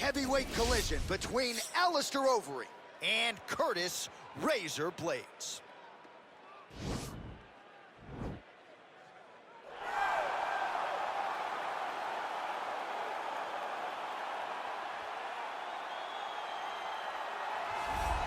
heavyweight collision between Alistair Overeem and Curtis Razor Blaydes.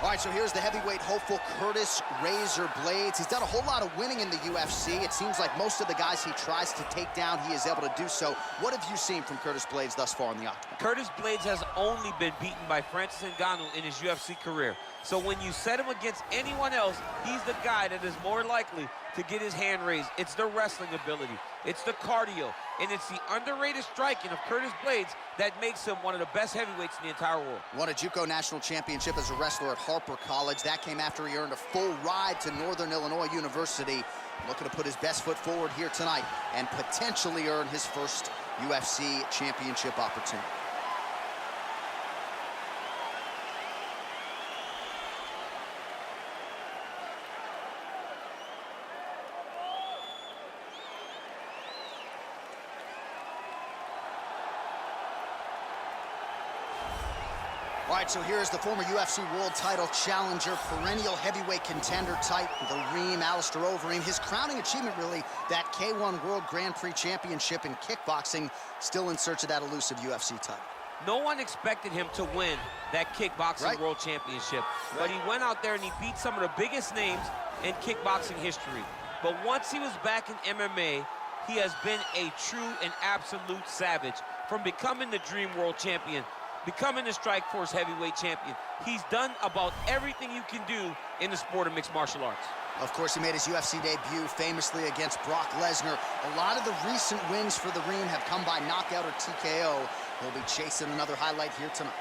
All right, so here's the heavyweight hopeful, Curtis Razor Blaydes. He's done a whole lot of winning in the UFC. It seems like most of the guys he tries to take down, he is able to do so. What have you seen from Curtis Blaydes thus far in the octagon? Curtis Blaydes has only been beaten by Francis Ngannou in his UFC career. So when you set him against anyone else, he's the guy that is more likely to get his hand raised. It's the wrestling ability, it's the cardio, and it's the underrated striking of Curtis Blaydes that makes him one of the best heavyweights in the entire world. Won a JUCO national championship as a wrestler at Harper College. That came after he earned a full ride to Northern Illinois University. Looking to put his best foot forward here tonight and potentially earn his first UFC championship opportunity. All right, so here's the former UFC World Title challenger, perennial heavyweight contender type, the Reem, Alistair Overeem. His crowning achievement, really, that K1 World Grand Prix Championship in kickboxing, still in search of that elusive UFC title. No one expected him to win that kickboxing world championship, but he went out there and he beat some of the biggest names in kickboxing history. But once he was back in MMA, he has been a true and absolute savage. From becoming the Dream World Champion, becoming the Strikeforce heavyweight champion, he's done about everything you can do in the sport of mixed martial arts. Of course, he made his UFC debut famously against Brock Lesnar. A lot of the recent wins for the Reem have come by knockout or TKO. He'll be chasing another highlight here tonight.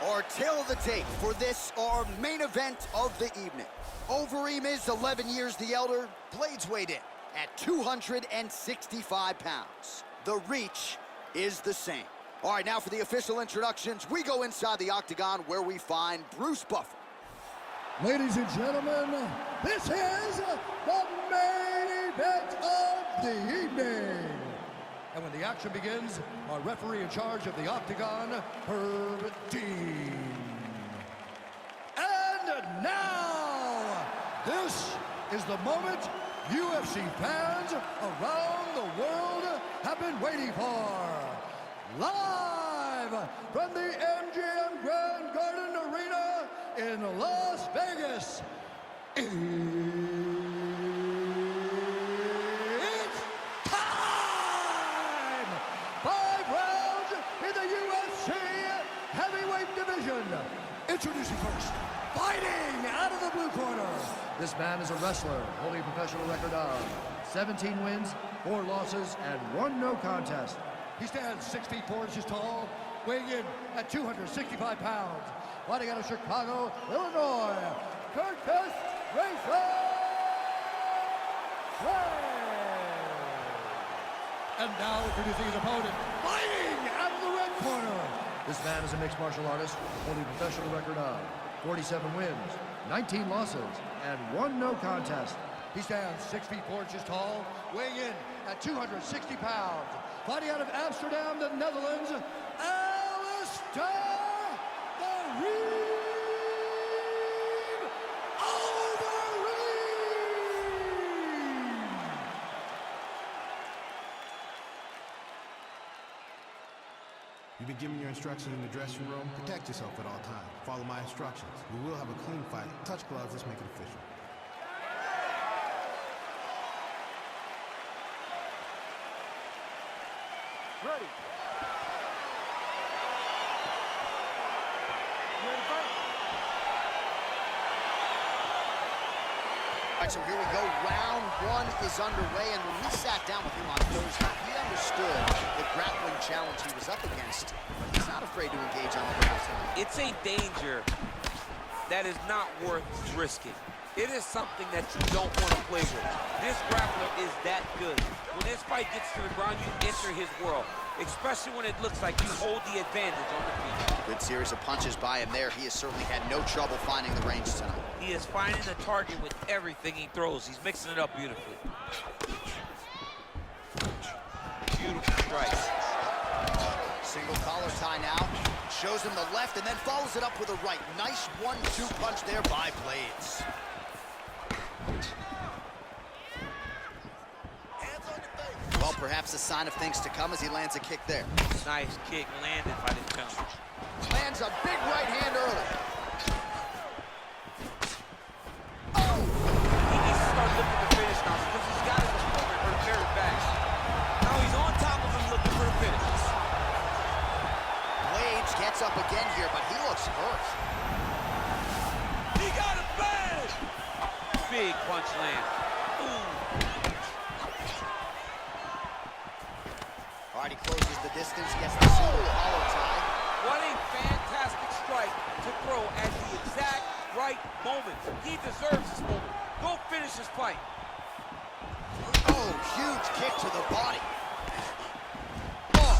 Our tail of the tape for this, our main event of the evening. Overeem is 11 years the elder. Blaydes weighed in at 265 pounds. The reach is the same. All right, now for the official introductions, we go inside the octagon where we find Bruce Buffer. Ladies and gentlemen, this is the main event of the evening. And when the action begins, our referee in charge of the octagon, Herb Dean. And now, this is the moment UFC fans around the world have been waiting for. Live from the MGM Grand Garden Arena in Las Vegas, it's time! 5 rounds in the UFC heavyweight division. Introducing first, fighting out of the blue corner. This man is a wrestler holding a professional record of 17 wins, 4 losses, and 1 no contest. He stands 6 feet 4 inches tall, weighing in at 265 pounds. Fighting out of Chicago, Illinois, Curtis Razor Blaydes. And now introducing his opponent, fighting out of the red corner. This man is a mixed martial artist, holding a professional record of 47 wins, 19 losses, and 1 no contest. He stands 6 feet 4 inches tall, weighing in at 260 pounds. Fighting out of Amsterdam, the Netherlands, Alistair Overeem. You've been given your instructions in the dressing room. Protect yourself at all times. Follow my instructions. We will have a clean fight. Touch gloves, let's make it official. Ready. All right, so here we go. Round 1 is underway, and when we sat down with him on Thursday, he understood the grappling challenge he was up against, but he's not afraid to engage on the ground. It's a danger that is not worth risking. It is something that you don't want to play with. This grappler is that good. When this fight gets to the ground, you enter his world, especially when it looks like you hold the advantage on the feet. Good series of punches by him there. He has certainly had no trouble finding the range tonight. He is finding the target with everything he throws. He's mixing it up beautifully. Beautiful strikes. Single collar tie now. Shows Throws him the left and then follows it up with a right. Nice 1-2 punch there by Blaydes. Well, perhaps a sign of things to come as he lands a kick there. Nice kick landed by the jump. Lands a big right hand early. Oh! He needs to start looking to finish now because he's got his opponent hurt very bad. Now he's on top of him looking for the finish. Blaydes gets up again here, but he looks hurt. He got it bad! Big punch land. Ooh. All right, he closes the distance, gets the single hollow tie. What a fantastic strike to throw at the exact right moment. He deserves this moment. Go finish his fight. Oh, huge kick to the body. Oh!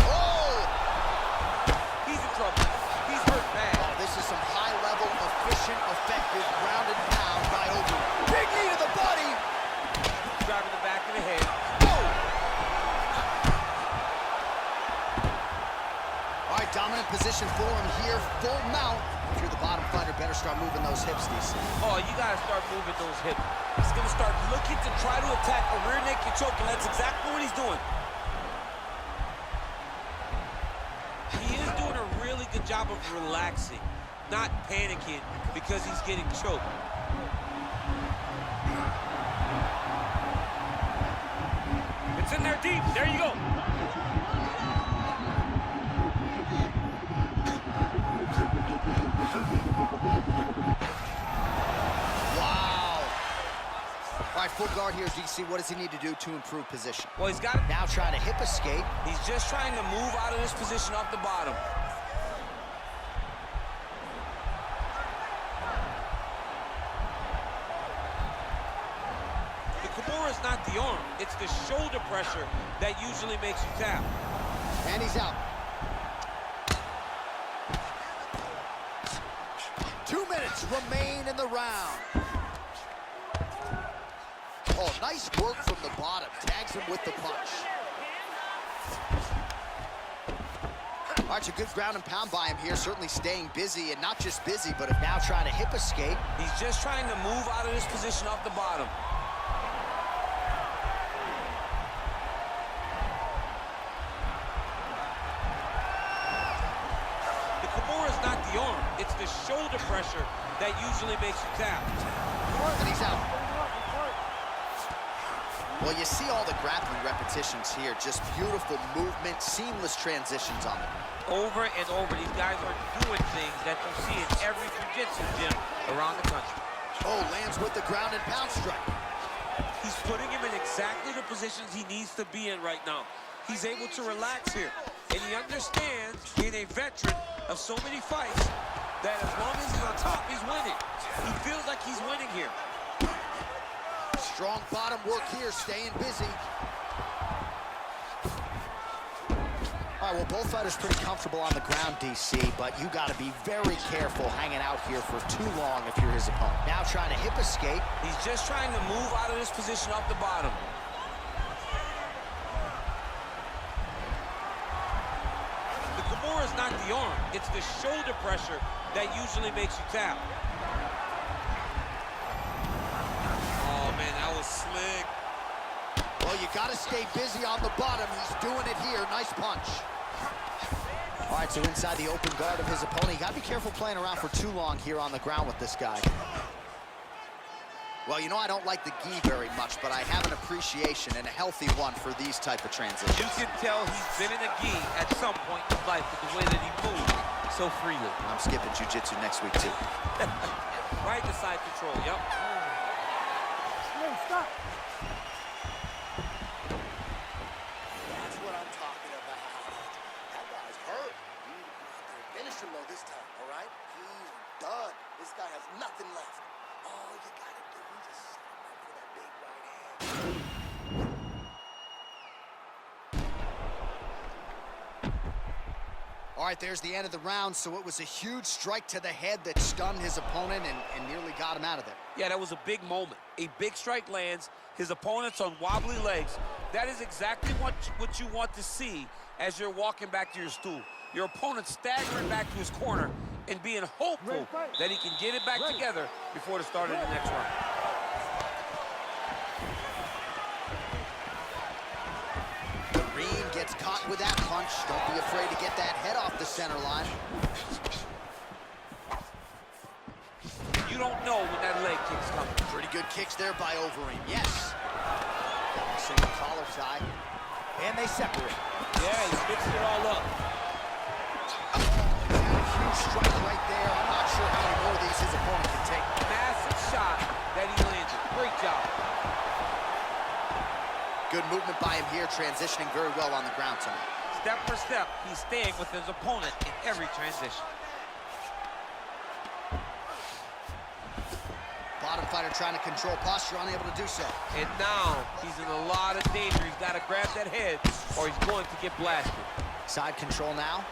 Oh! He's in trouble. He's hurt bad. Oh, this is some high-level, efficient, effective ground and pound by Overeem. Big knee to the body. Driving the back of the head. Oh! All right, dominant position for him here. Full mount. If you're the bottom fighter, better start moving those hips, DC. Oh, you gotta start moving those hips. He's gonna start looking to try to attack a rear naked choke, and that's exactly what he's doing. He is doing a really good job of relaxing, not panicking because he's getting choked. It's in there deep. There you go. Wow. All right, full guard here, DC. What does he need to do to improve position? Well, he's got it. Now trying to hip escape. He's just trying to move out of this position off the bottom. The Kimura is not the arm. It's the shoulder pressure that usually makes you tap. And he's out. 2 minutes remain in the round. Oh, nice work from the bottom. Tags him with the punch. All right, a good ground and pound by him here. Certainly staying busy, and not just busy, but now trying to hip escape. He's just trying to move out of this position off the bottom. The Kimura is not the arm. It's the shoulder pressure that usually makes you tap. And he's out. Well, you see all the grappling repetitions here. Just beautiful movement, seamless transitions on them. Over and over, these guys are doing things that you see in every jiu-jitsu gym around the country. Oh, lands with the ground and pound strike. He's putting him in exactly the positions he needs to be in right now. He's able to relax here. And he understands, being a veteran of so many fights, that as long as he's on top, he's winning. He feels like he's winning here. Strong bottom work here, staying busy. All right, well, both fighters pretty comfortable on the ground, DC, but you got to be very careful hanging out here for too long if you're his opponent. Now trying to hip escape. He's just trying to move out of this position off the bottom. The Kimura is not the arm. It's the shoulder pressure that usually makes you tap. Oh, man, that was slick. Well, you got to stay busy on the bottom. He's doing it here. Nice punch. All right, so inside the open guard of his opponent. You got to be careful playing around for too long here on the ground with this guy. Well, you know I don't like the gi very much, but I have an appreciation and a healthy one for these type of transitions. You can tell he's been in a gi at some point in life with the way that he moves so freely. I'm skipping jiu-jitsu next week, too. Right to side control, yep. Stop. That's what I'm talking about. That guy's hurt. You finish him, though, this time, all right? He's done. This guy has nothing left. All you got to do is just set him up for that big right hand. All right, there's the end of the round, so it was a huge strike to the head that stunned his opponent and nearly got him out of there. Yeah, that was a big moment. A big strike lands. His opponent's on wobbly legs, That is exactly what you want to see as you're walking back to your stool. Your opponent staggering back to his corner and being hopeful that he can get it back together before the start of the next round. Overeem gets caught with that punch. Don't be afraid to get that head off the center line. You don't know when that leg kick's coming. Pretty good kicks there by Overeem. Yes. Single collar tie. And they separate. Yeah, he's mixing it all up. Huge strike right there. I'm not sure how many more of these his opponent can take. Massive shot that he landed. Great job. Good movement by him here, transitioning very well on the ground tonight. Step for step, he's staying with his opponent in every transition. Bottom fighter trying to control posture, unable to do so. And now he's in a lot of danger. He's got to grab that head or he's going to get blasted. Side control now.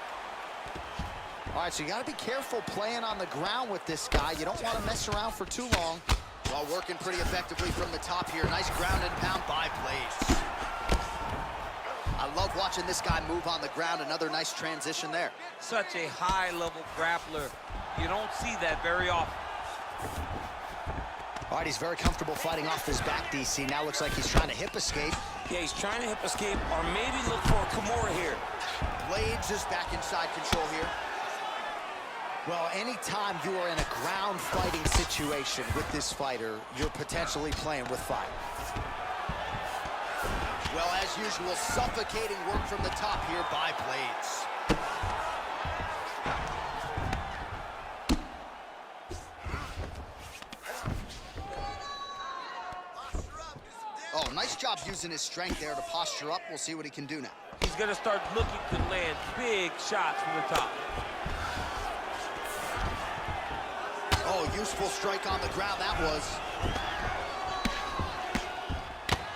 All right, so you got to be careful playing on the ground with this guy. You don't want to mess around for too long. While working pretty effectively from the top here. Nice ground and pound by Blaydes. I love watching this guy move on the ground. Another nice transition there. Such a high-level grappler. You don't see that very often. All right, he's very comfortable fighting off his back, DC. Now looks like he's trying to hip escape. Yeah, he's trying to hip escape or maybe look for a Kimura here. Blaydes is back inside control here. Well, anytime you are in a ground fighting situation with this fighter, you're potentially playing with fire. Well, as usual, suffocating work from the top here by Blaydes. Oh, nice job using his strength there to posture up. We'll see what he can do now. He's going to start looking to land big shots from the top. Oh, useful strike on the ground that was.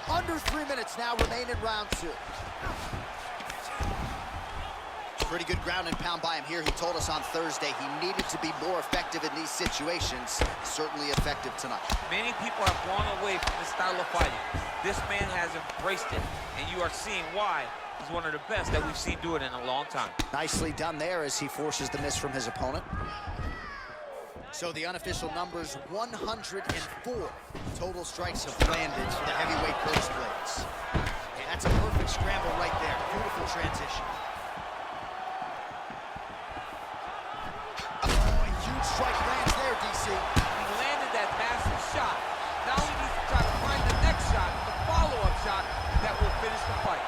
Under 3 minutes now remain in round 2. Pretty good ground and pound by him here. He told us on Thursday he needed to be more effective in these situations. Certainly effective tonight. Many people have gone away from this style of fighting. This man has embraced it, and you are seeing why he's one of the best that we've seen do it in a long time. Nicely done there as he forces the miss from his opponent. So the unofficial numbers, 104 total strikes have landed for the heavyweight Curtis Blaydes. Hey, that's a perfect scramble right there. Beautiful transition. Oh, a huge strike lands there, DC. He landed that massive shot. Now he needs to try to find the next shot, the follow-up shot that will finish the fight.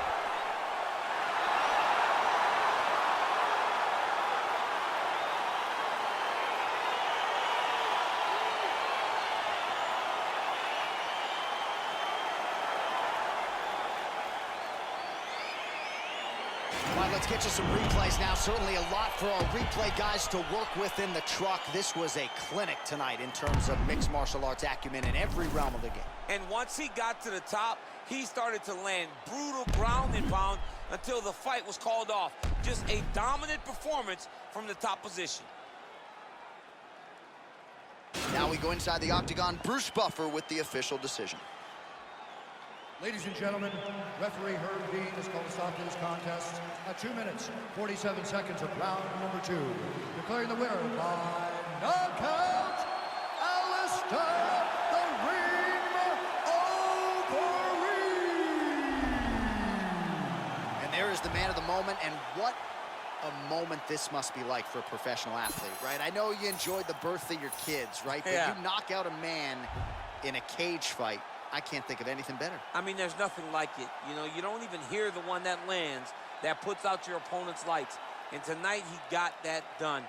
All right, let's get you some replays now. Certainly a lot for our replay guys to work with in the truck. This was a clinic tonight in terms of mixed martial arts acumen in every realm of the game. And once he got to the top, he started to land brutal ground and pound until the fight was called off. Just a dominant performance from the top position. Now we go inside the octagon. Bruce Buffer with the official decision. Ladies and gentlemen, referee Herb Dean has called a stop to this contest at 2 minutes, 47 seconds of round number 2. Declaring the winner by knockout, Alistair Overeem. And there is the man of the moment, and what a moment this must be like for a professional athlete, right? I know you enjoyed the birth of your kids, right? But yeah, you knock out a man in a cage fight. I can't think of anything better. I mean, there's nothing like it. You know, you don't even hear the one that lands, that puts out your opponent's lights. And tonight, he got that done.